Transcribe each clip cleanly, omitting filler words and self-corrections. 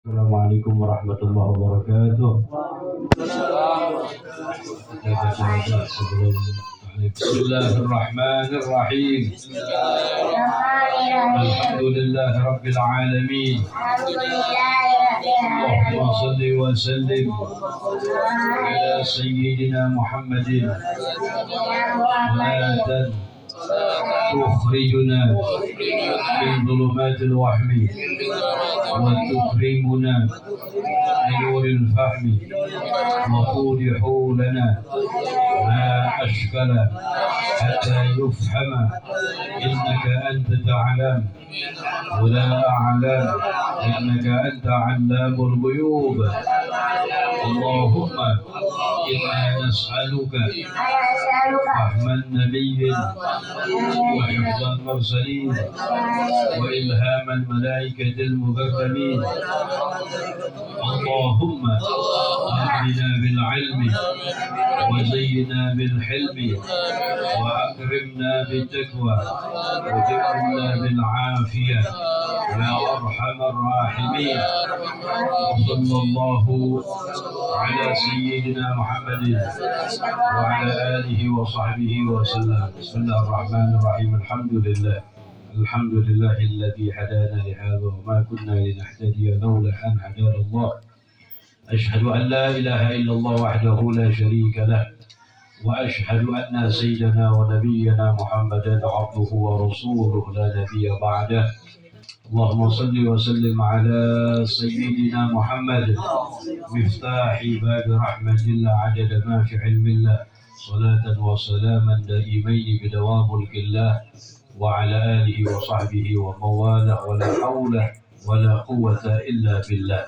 Assalamualaikum warahmatullahi wabarakatuh. Bismillahirrahmanirrahim. Alhamdulillah rabbil alamin. Allahumma salli wa sallim ala sayyidina Muhammadin salatan تخرجنا من ظلمات الوهم وتكرمنا بنور الفهم وتوضح لنا ما أشكل حتى يفهم إنك أنت تعلم ولا أعلم إنك أنت علام الغيوب. اللهم إنا نسألك فهم النبي وحفظ المرسلين وإلهام الملائكة المكرمين. اللهم أغننا بالعلم وزينا بالحلم وأكرمنا بالتقوى وجعلنا بالعافية يا أرحم الراحمين. وصلى الله على سيدنا محمد وعلى آله وصحبه وسلم. بسم الله الرحمن الرحيم. الحمد لله الذي هدانا لهذا وما كنا لنهتدي لولا أن هدانا الله. أشهد أن لا إله إلا الله وحده لا شريك له وأشهد أن سيدنا ونبينا محمدا عبده ورسوله لا نبي بعده. اللهم صل وسلم على سيدنا محمد مفتاح باب رحمة الله عدد ما في علم الله صلاة وسلاما دائمين بدوام ملك الله وعلى آله وصحبه ومواله ولا حول ولا قوة إلا بالله.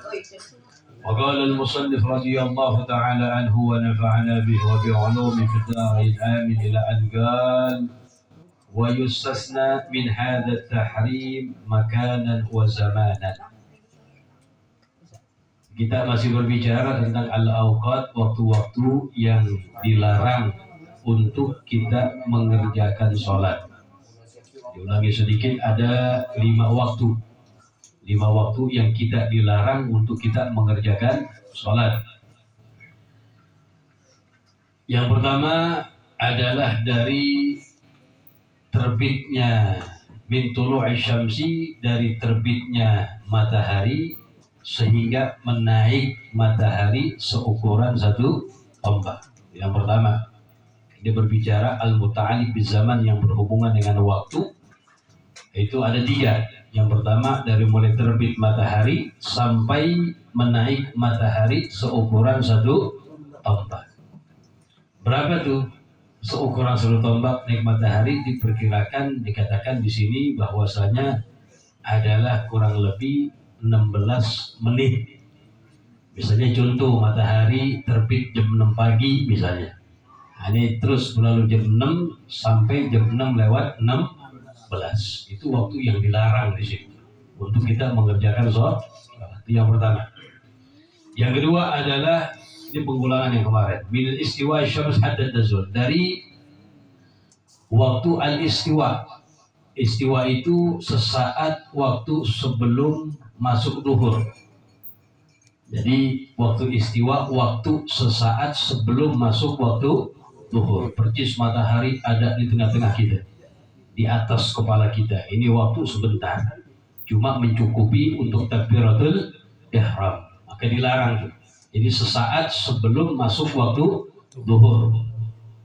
وقال المصنف رضي الله تعالى عنه ونفعنا به وبعلوم في الدارين آمين إلى أن قال ويستثنى من هذا التحريم مكانا وزمانا. Kita masih berbicara tentang al-awqat, waktu-waktu yang dilarang untuk kita mengerjakan sholat. Diulangi sedikit, ada 5 waktu. 5 waktu yang kita dilarang untuk kita mengerjakan sholat. Yang pertama adalah dari terbitnya min tulu'i syamsi, dari terbitnya matahari sehingga menaik matahari seukuran satu tombak. Yang pertama, dia berbicara al-muta'alliq bizaman, yang berhubungan dengan waktu. Itu ada 3. Yang pertama dari mulai terbit matahari sampai menaik matahari seukuran satu tombak. Berapa tuh seukuran satu tombak naik matahari? Diperkirakan, dikatakan di sini bahwasanya adalah kurang lebih 16 menit. Misalnya contoh matahari terbit jam 6 pagi misalnya. Nah, ini terus melalui jam 6 sampai jam 6 lewat 16. Itu waktu yang dilarang di sini untuk kita mengerjakan sholat. Itu yang pertama. Yang kedua adalah ini pengulangan yang kemarin. Min istiwa syams hatta tazul, dari waktu al-istiwa. Istiwa itu sesaat waktu sebelum masuk duhur. Jadi waktu istiwa waktu sesaat sebelum masuk waktu duhur. Percis matahari ada di tengah-tengah kita, di atas kepala kita. Ini waktu sebentar, cuma mencukupi untuk takbiratul ihram. Maka dilarang. Jadi sesaat sebelum masuk waktu duhur.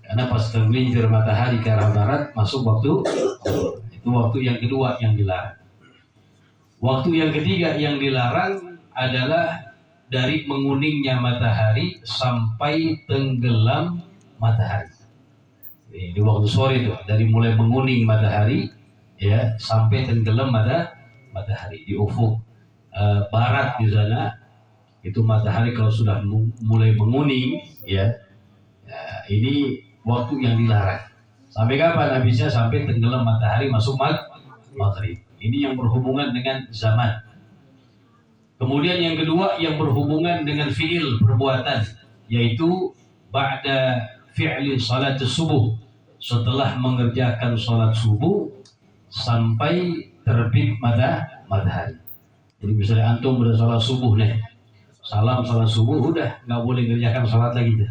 Karena pas tergelincir matahari ke arah barat masuk waktu duhur. Itu waktu yang kedua yang dilarang. Waktu yang ketiga yang dilarang adalah dari menguningnya matahari sampai tenggelam matahari. Di waktu sore itu, dari mulai menguning matahari ya sampai tenggelam matahari di ufuk barat di sana. Itu matahari kalau sudah mulai menguning ya, ini waktu yang dilarang. Sampai kapan habisnya? Sampai tenggelam matahari masuk maghrib. Ini yang berhubungan dengan zaman. Kemudian yang kedua yang berhubungan dengan fi'il, perbuatan, yaitu ba'da fi'li salat subuh, setelah mengerjakan salat subuh sampai terbit matahari. Jadi misalnya antum udah sholat subuh nih, salam sholat subuh, udah nggak boleh kerjakan sholat lagi tuh.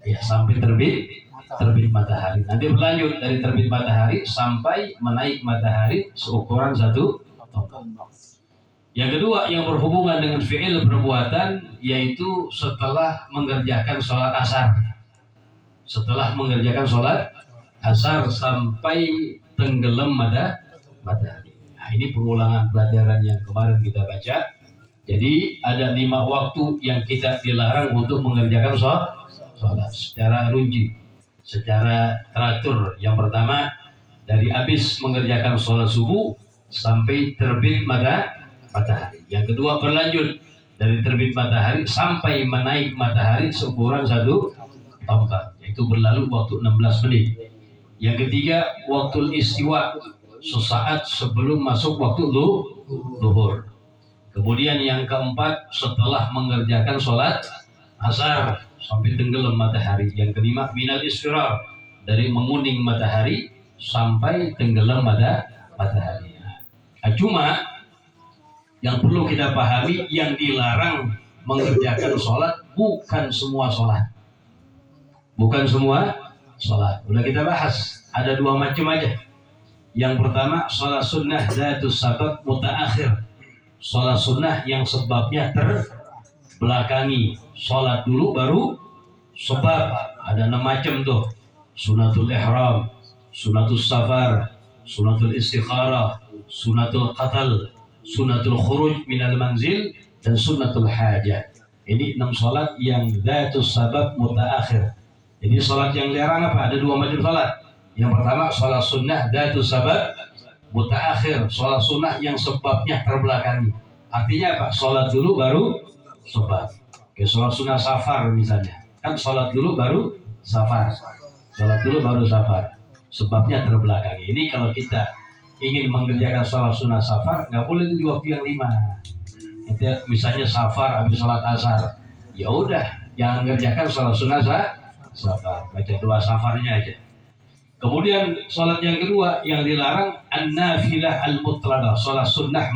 Ya sampai terbit matahari. Nanti berlanjut dari terbit matahari sampai menaik matahari seukuran satu tombak. Yang kedua yang berhubungan dengan fi'il perbuatan yaitu setelah mengerjakan sholat asar. Setelah mengerjakan sholat asar sampai tenggelam matahari. Nah, ini pengulangan pelajaran yang kemarin kita baca. Jadi ada 5 waktu yang kita dilarang untuk mengerjakan sholat secara rinci, secara teratur. Yang pertama dari habis mengerjakan sholat subuh sampai terbit matahari. Yang kedua berlanjut dari terbit matahari sampai menaik matahari seukuran satu tombak, yaitu berlalu waktu 16 menit. Yang ketiga waktu istiwa, sesaat sebelum masuk waktu zuhur. Kemudian yang keempat setelah mengerjakan sholat asar sampai tenggelam matahari. Yang kelima minal isfirar, dari menguning matahari sampai tenggelam matahari. Nah, cuma yang perlu kita pahami, yang dilarang mengerjakan sholat bukan semua sholat. Bukan semua sholat. Udah kita bahas, ada 2 macam aja. Yang pertama sholat sunnah dhatus sabab mutaakhir, sholat sunnah yang sebabnya terbelakangi. Sholat dulu baru sebab. Ada 6 macam tuh: sunatul ihram, sunatul safar, sunatul istikharah, sunatul qatal, sunatul khuruj minal manzil, dan sunatul hajah. Ini 6 sholat yang dhatus sabab mutaakhir. Jadi sholat yang dilarang apa? Ada 2 macam sholat. Yang pertama sholat sunnah dhatus sabab mutaakhir, sholat sunnah yang sebabnya terbelakangi. Artinya apa? Sholat dulu baru sebab. Oke, sholat sunnah safar misalnya, kan sholat dulu baru safar. Sholat dulu baru safar, sebabnya terbelakangi. Ini kalau kita ingin mengerjakan sholat sunnah safar, nggak boleh itu di waktu yang 5. Nanti misalnya safar habis sholat asar, ya udah jangan mengerjakan sholat sunnah safar, baca doa safarnya aja. Kemudian sholat yang kedua yang dilarang an-nafilah al-mutlaqah, sholat sunnah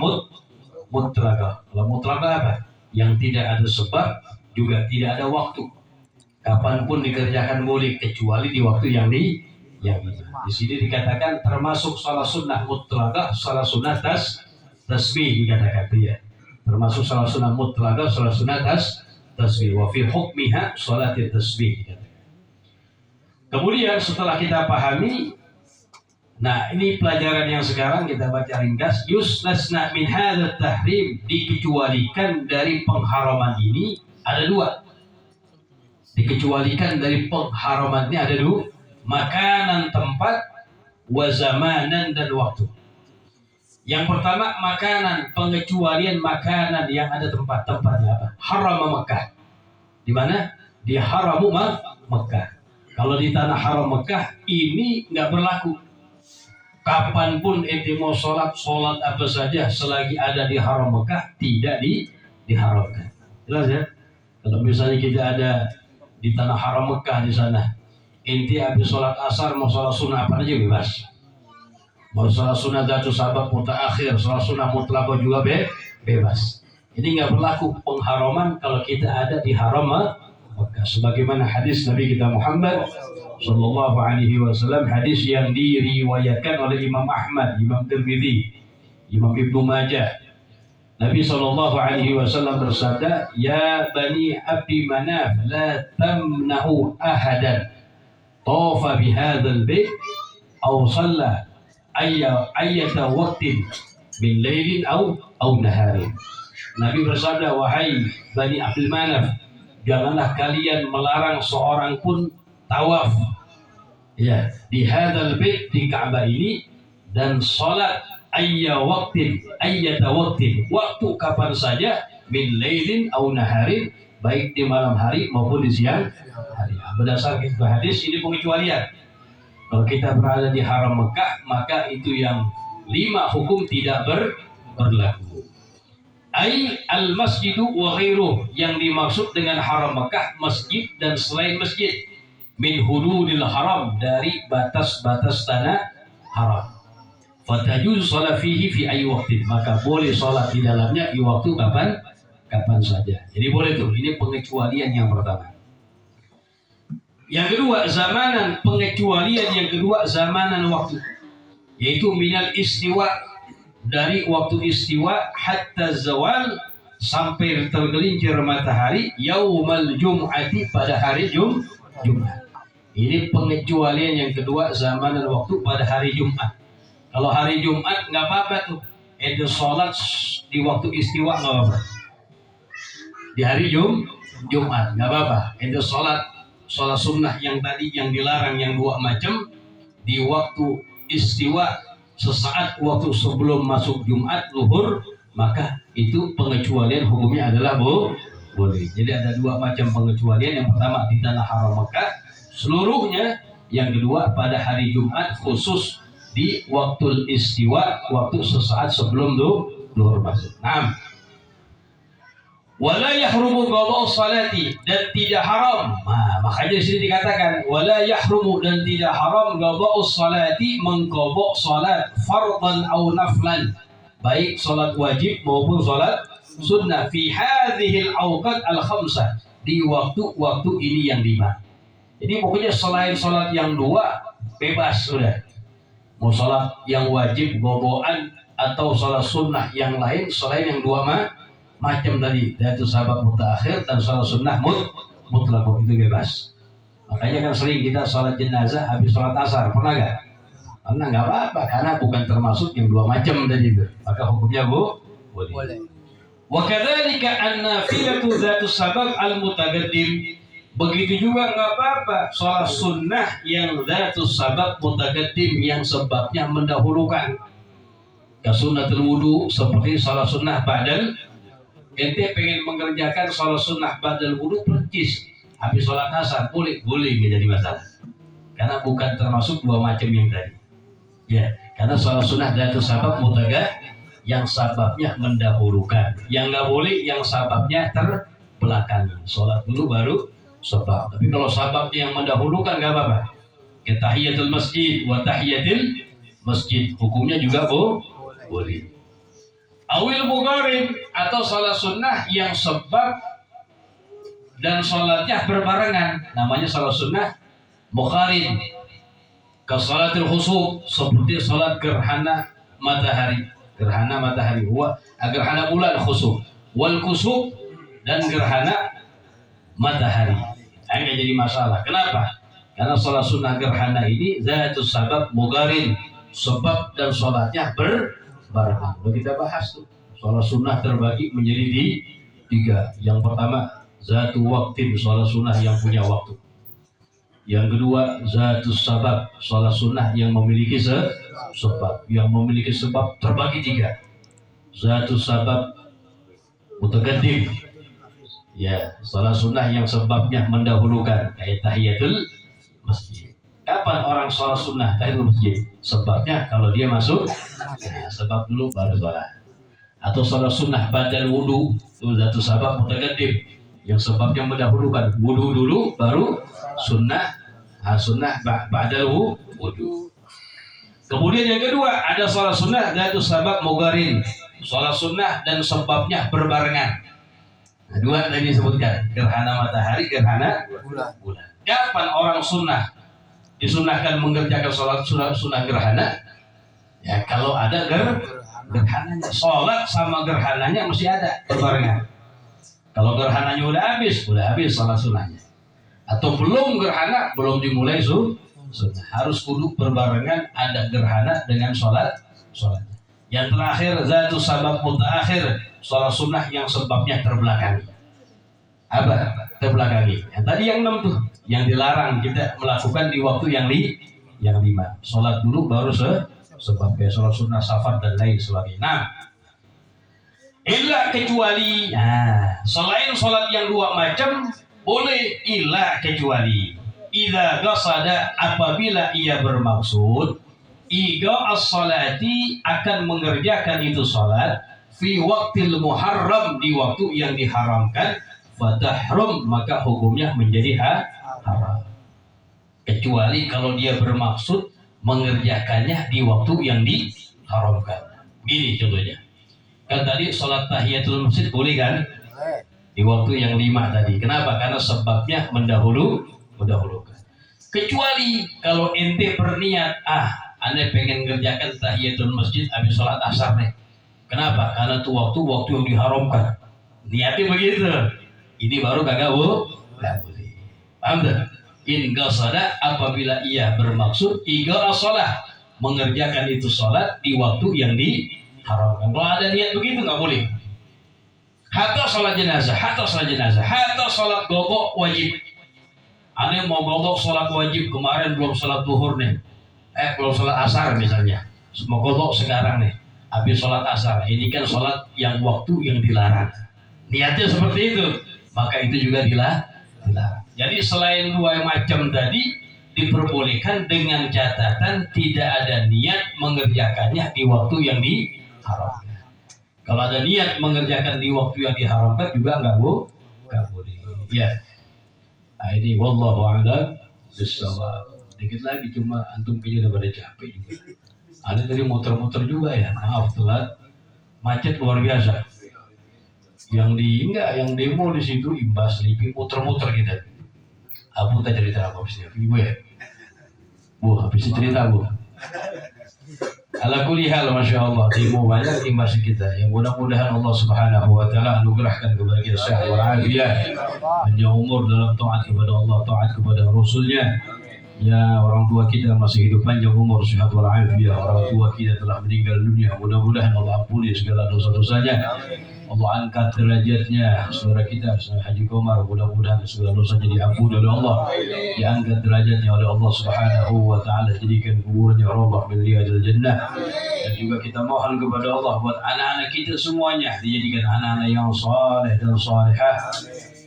mutlaqah. Kalau mutlaqah apa? Yang tidak ada sebab, juga tidak ada waktu. Kapanpun dikerjakan boleh, kecuali di waktu yang di sini dikatakan termasuk sholat sunnah mutlaqah, sholat sunnah tasbih dikatakan dia. Termasuk sholat sunnah mutlaqah, sholat sunnah tasbih. Wa fi hukmiha sholat tasbih dikatakan. Kemudian setelah kita pahami, nah ini pelajaran yang sekarang kita baca ringkas. Yustasna min hadzal tahrim, dikecualikan dari pengharaman ini ada 2. Dikecualikan dari pengharaman ini ada 2. Makanan, tempat, wa zamanan, dan waktu. Yang pertama makanan, pengecualian makanan yang ada tempatnya apa? Haram Mekah. Di mana? Di haramu Mekah. Kalau di tanah haram Mekah ini nggak berlaku. Kapanpun ente mau sholat apa saja selagi ada di haram Mekah tidak diharamkan. Jelas ya? Kalau misalnya kita ada di tanah haram Mekah di sana, ente habis sholat asar mau sholat sunnah apa aja bebas. Mau sholat sunnah dhatus sabab mutaakhir, sholat sunnah mutlaqah juga bebas. Ini nggak berlaku pengharaman kalau kita ada di haram Mekah. Sebagaimana hadis Nabi kita Muhammad sallallahu alaihi wasallam, hadis yang diriwayatkan oleh Imam Ahmad, Imam Tirmidzi, Imam Ibnu Majah. Nabi sallallahu alaihi wasallam bersabda, "Ya bani Abdi Manaf, la tamna'u ahadan tawafa bihadzal bait aw shalla ayyata waqtin min lailin aw naharin." Nabi bersabda, "Wahai bani Abdul Manaf, janganlah kalian melarang seorang pun tawaf ya di hadzal bait, di Ka'bah ini, dan salat ayyata waqtin, waktu kapan saja, min lailin aw naharin, baik di malam hari maupun di siang hari." Berdasarkan hadis ini pengecualian. Kalau kita berada di haram Mekah, maka itu yang 5 hukum tidak berlaku. Ai al-masjidu wa ghairuh, yang dimaksud dengan haram Mekah masjid dan selain masjid. Min hududil haram, dari batas-batas tanah haram. Fatajuz sholat fihi fi ayyi waqtin, maka boleh sholat di dalamnya di waktu kapan saja. Jadi boleh tuh. Ini pengecualian yang pertama. Yang kedua, zamanan. Pengecualian yang kedua, zamanan waktu, yaitu minal istiwa, dari waktu istiwa hatta zawal, sampai tergelincir matahari, yaumal jum'ati, pada hari Jumat. Ini pengecualian yang kedua, zamanan waktu pada hari Jumat. Kalau hari Jumat nggak apa-apa tuh, itu sholat di waktu istiwa nggak apa-apa. Di hari Jumat nggak apa-apa. Itu sholat sunnah yang tadi yang dilarang yang dua macam di waktu istiwa sesaat waktu sebelum masuk Jumat luhur, maka itu pengecualian hukumnya adalah boleh. Jadi ada dua macam pengecualian. Yang pertama di tanah haram Mekah seluruhnya. Yang kedua pada hari Jumat khusus di waktu istiwa, waktu sesaat sebelum luhur masuk. Nah, wala yahrumu qada'u salati, dan tidak haram. Nah, makanya di sini dikatakan wala yahrumu, dan tidak haram qada'u salati, mengqada' salat fardhan aw naflan, baik salat wajib maupun salat sunnah, fi hadhil awqat al khamsah, di waktu-waktu ini yang 5. Jadi pokoknya selain salat yang 2 bebas sudah. Mau salat yang wajib qada'an atau salat sunnah yang lain selain yang 2 macam tadi, yaitu sahabat mutaakhir dan salat sunnah mutlak, itu bebas. Makanya kan sering kita salat jenazah habis salat asar, pernah gak? Karena nggak apa-apa, karena bukan termasuk yang 2 macam tadi itu, maka hukumnya boleh. Wa kadzalika an-nafilatu dzatu sabab al-mutaqaddim, begitu juga nggak apa-apa salat sunnah yang dzatu sabab mutaqaddim, yang sebabnya mendahulukan. Ya sunnatul wudu, seperti salat sunnah ba'dal. Ente pengen mengerjakan salat sunnah ba'dal wudu percis habis salat asar, boleh jadi masalah, karena bukan termasuk 2 macam yang tadi. Ya, karena salat sunnah dzatu sabab mutaqaddim, yang sababnya mendahulukan. Yang nggak boleh yang sababnya terbelakangi. Salat dulu baru sebab. Tapi kalau sababnya yang mendahulukan nggak apa-apa. Tahiyatul masjid wa tahiyatil masjid, hukumnya juga boleh. Awil muqarin, atau salat sunnah yang sebab dan salatnya berbarengan, namanya salat sunnah muqarin. Ka salatul khusuf, seperti salat gerhana matahari. Gerhana matahari, gerhana bulan khusuf, wal kusuf, dan gerhana matahari. Ini jadi masalah. Kenapa? Karena salat sunnah gerhana ini zatus sabab muqarin, sebab dan salatnya berbarengan. Kita bahas tuh. Salat sunnah terbagi menjadi 3. Yang pertama zatu waktin, salat sunnah yang punya waktu. Yang kedua zatus sabab, salat sunnah yang memiliki sebab. Yang memiliki sebab terbagi 3. Zatus sabab mutaqaddim, ya salat sunnah yang sebabnya mendahulukan, kayak tahiyatul masjid. Kapan orang salat sunnah tahiyatul masjid? Sebabnya kalau dia masuk, nah, sebab dulu baru salat. Atau salat sunnah ba'dal wudu, itu zatus sabab mutaqaddim, yang sebabnya mendahulukan, wudu dulu baru sunnah ba'dal wudu. Kemudian yang kedua ada salat sunnah zatus sabab muqarin, salat sunnah dan sebabnya berbarengan. Nah, 2 tadi disebutkan, gerhana matahari, gerhana bulan. Kapan orang sunnah disunahkan mengerjakan salat sunnah gerhana? Ya kalau ada gerhananya, salat sama gerhananya mesti ada berbarengan. Kalau gerhananya udah habis salat sunnahnya. Atau belum gerhana, belum dimulai sunnah, harus kudu berbarengan, ada gerhana dengan salatnya. Yang terakhir zatu sabab mutaakhir, salat sunnah yang sebabnya terbelakangi. Apa? Terbelakangi. Yang tadi yang 6 tuh, yang dilarang kita melakukan di waktu yang 5. Salat dulu baru sebab, kayak salat sunnah safar dan lain sebagainya. Nah, illa kecuali, selain salat yang 2 macam boleh, illa kecuali idza qasada, apabila ia bermaksud iga as-salati, akan mengerjakan itu salat fi waqtil muharram, di waktu yang diharamkan, fatahrum, maka hukumnya menjadi haram. Kecuali kalau dia bermaksud mengerjakannya di waktu yang diharamkan. Gini contohnya. Kan tadi sholat tahiyatul masjid boleh kan? Di waktu yang 5 tadi. Kenapa? Karena sebabnya mendahulukan. Kecuali kalau ente berniat, ane pengen ngerjakan tahiyatul masjid habis sholat asar nih. Kenapa? Karena itu waktu yang diharamkan. Niatnya begitu. Ini baru kagak boleh. Paham tak? In qasada, apabila ia bermaksud iga sholat, mengerjakan itu sholat di waktu yang diharamkan. Kalau ada niat begitu nggak boleh. Hatta sholat jenazah, hatta sholat gogok wajib. Ane mau gogok sholat wajib kemarin belum sholat zuhur nih, belum sholat asar misalnya, mau gogok sekarang nih, habis sholat asar. Ini kan sholat yang waktu yang dilarang. Niatnya seperti itu, maka itu juga dilarang. Jadi selain dua macam tadi diperbolehkan dengan catatan tidak ada niat mengerjakannya di waktu yang diharamkan. Kalau ada niat mengerjakan di waktu yang diharamkan juga nggak boleh. Ya. Nah, ini wallahu a'lam bishawab. Dikit lagi cuma antum kayaknya udah pada capek juga. Ada tadi muter-muter juga ya. Maaf telat. Macet luar biasa. Yang demo di situ imbas lipi muter-muter gitu. Abu tak cerita apa sih? Ibu ya? Bu, habis cerita bu. Ala kulli hal, masya Allah, demo banyak imbas kita. Yang mudah-mudahan Allah Subhanahu Wa Taala anugerahkan kepada kita sehat walafiat, panjang umur dalam taat kepada Allah, taat kepada Rasulnya. Ya, orang tua kita masih hidup panjang umur, sehat walafiat. Orang tua kita telah meninggal dunia. Mudah-mudahan Allah ampuni segala dosa-dosanya. Allah angkat derajatnya saudara kita Haji Komar, mudah-mudahan segala dosanya diampuni oleh Allah, diangkat derajatnya oleh Allah Subhanahu wa taala, jadikan kuburnya rawdah min riyadil jannah. Dan juga kita mohon kepada Allah buat anak-anak kita semuanya dijadikan anak-anak yang saleh dan salihah,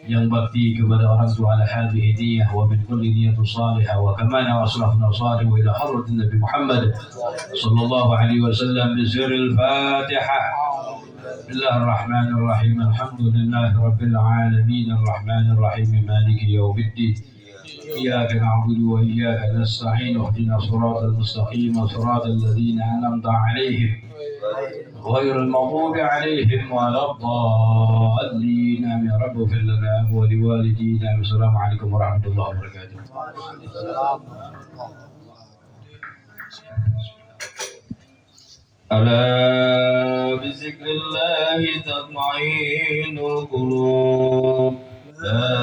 yang bakti kepada orang tua ala hadhihi niyyah wa min kulli niyyatin salihah wa kamana wa salafna salih ila hadratin Nabi Muhammad sallallahu alaihi wasallam bi sirril Fatihah. Bismillahirrahmanirrahim. Alhamdulillahi rabbil alamin arrahmanir rahim maliki yaumiddin. Iyyaka na'budu wa iyyaka nasta'in. Ihdinash shiratal mustaqim shiratal ladzina an'amta 'alaihim ghairil maghdubi 'alaihim waladdallin. Amin. Rabbi ighfir lana wa liwalidina. Wassalamualaikum warahmatullahi wabarakatuh. ألا بذكر الله تطمئن القلوب. لا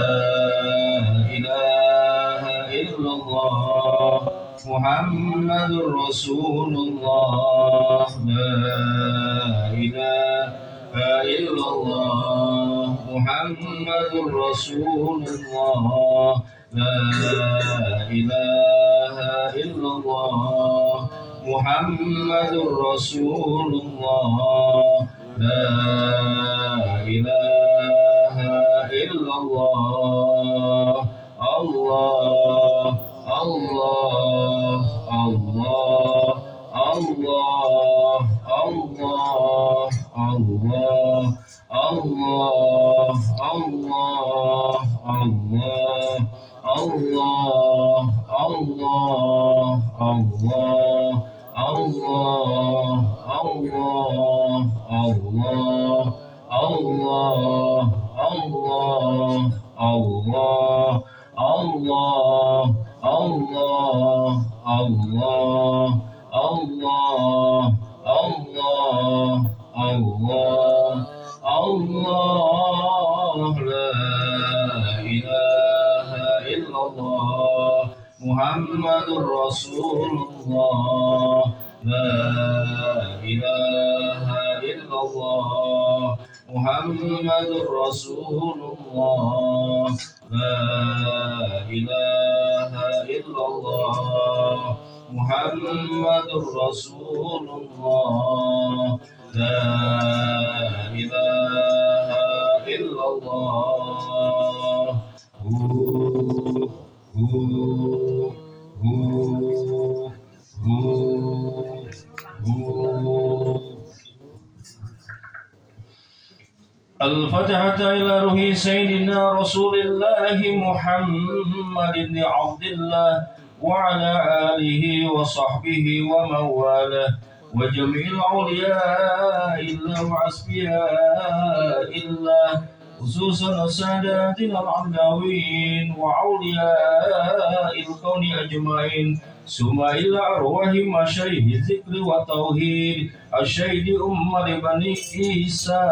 إله إلا الله محمد رسول الله. لا إله إلا الله محمد رسول الله. لا إله إلا الله محمد رسول الله. لا إله إلا الله. الله الله الله الله الله الله الله الله الله الله الله الله Allah Allah Allah Allah Allah Allah Allah Allah Allah Allah Allah Allah Allah. La ilaha illallah Muhammadur Rasulullah. La ilaha illallah Muhammadur Rasulullah. La ilaha illallah Muhammadur Rasulullah. La ilaha illallah. الفاتحة إلى روح سيدنا رسول الله محمد بن عبد الله وعلى آله وصحبه ومن والاه وجميع الأولياء الله وأصفياء الله خصوصا ساداتنا العلوين وأولياء الكون أجمعين ثم إلى أرواح مشايخ الذكر والتوحيد الشهيد عمر بن عيسى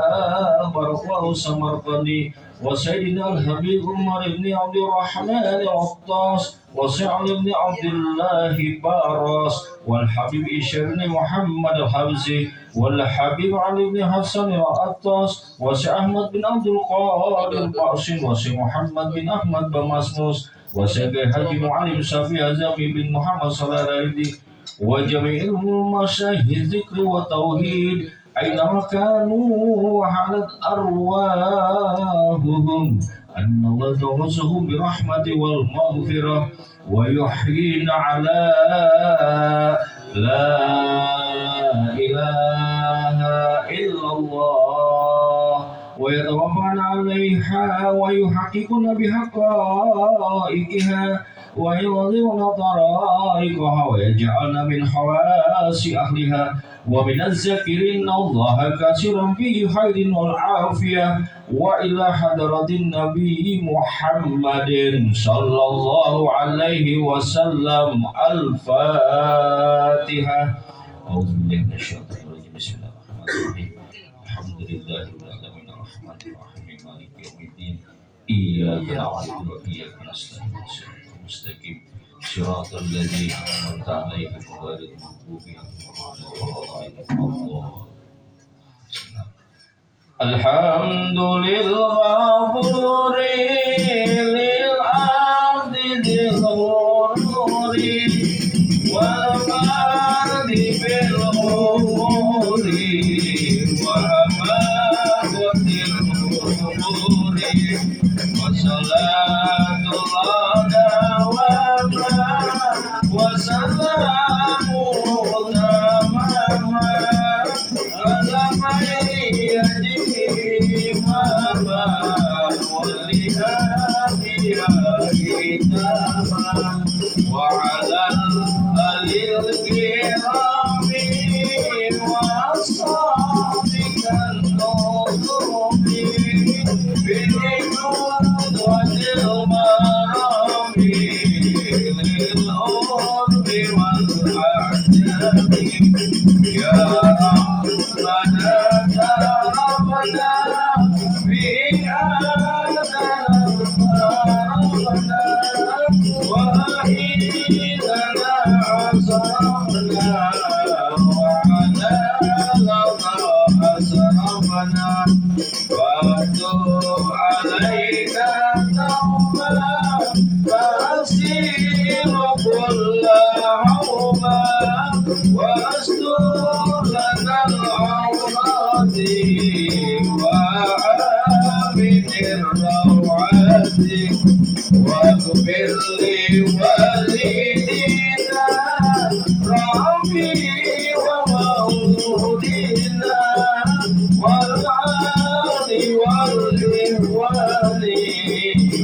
برقه سمرقندي وسيدنا الحبيب عمر بن عبد الرحمن العطاس وسعد بن عبد الله باراس والحبيب إشار بن محمد الحبزي والحبيب علي بن حسن العطاس وسي أحمد بن عبد القادر القاسم وسي محمد بن أحمد بمسموس وسيدي حاج معلم صافي عزامي بن محمد صلى الله عليه وسلم وجميع المشايخ الذكر والتوحيد أينما كانوا وحلت أرواحهم أن الله توسهم برحمة والمغفرة ويحيينا على لا إله إلا الله ويتوفانا عليها ويحققنا بحقائقها ويظهرنا طرائقها ويجعلنا من حواس أهلها ومن الذاكرين الله كثيرا في خير والعافية وإلى حضرة النبي محمد صلى الله عليه وسلم الفاتحة. أعوذ بالله من الشيطان الرجيم بسم الله الرحمن الرحيم الحمد لله رب العالمين الرحمن الرحيم مالك يوم الدين إياك نعبد وإياك نستعين صراط المستقيم صراط الذين أنعمت عليهم غير المغضوب عليهم. الحمد للغفور للعبد ذي الغرور والفرد بالغفور وهمات الغفور وصلاة الله دواما وسلام تماما على خير يديه ماما ولهادي كتابا وعلى الآل الكرام وأصحابك النظم بالجود والمرام للأرض والأعجاب يا ربنا تربنا في هذا ربنا وحيدنا عصرنا وعلى لظى أسرفنا واتوب علينا توبة فأسير كل عوبة واستر لنا العورات وآمن الروعات واغفر لوالدينا ربي ومولودنا والآل والإخوان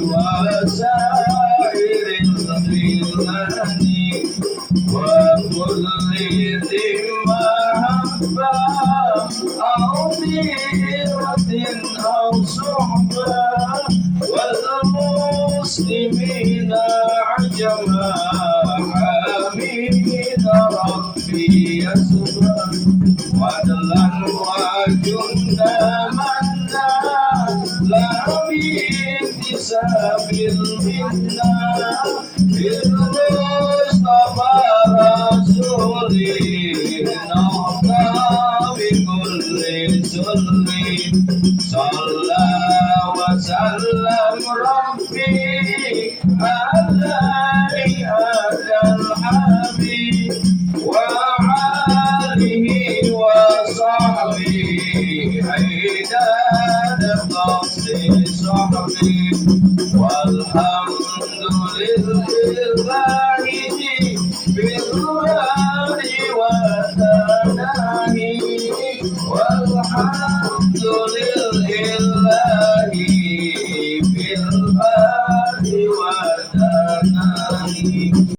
وسائر الخلان وكل ذي محبة أو ديرة أو صحبة والمسلمين عجما حميد ربي يسرا وعدلا وجندا منا لا بانتساب منا بالمصطفى رسولي نهضى بكل سر صلى وسلم ربي على هذا الحبيب وعاله وصحبه عداد قصد صحبي والحمد لله بالرهان والثناء والحمد لله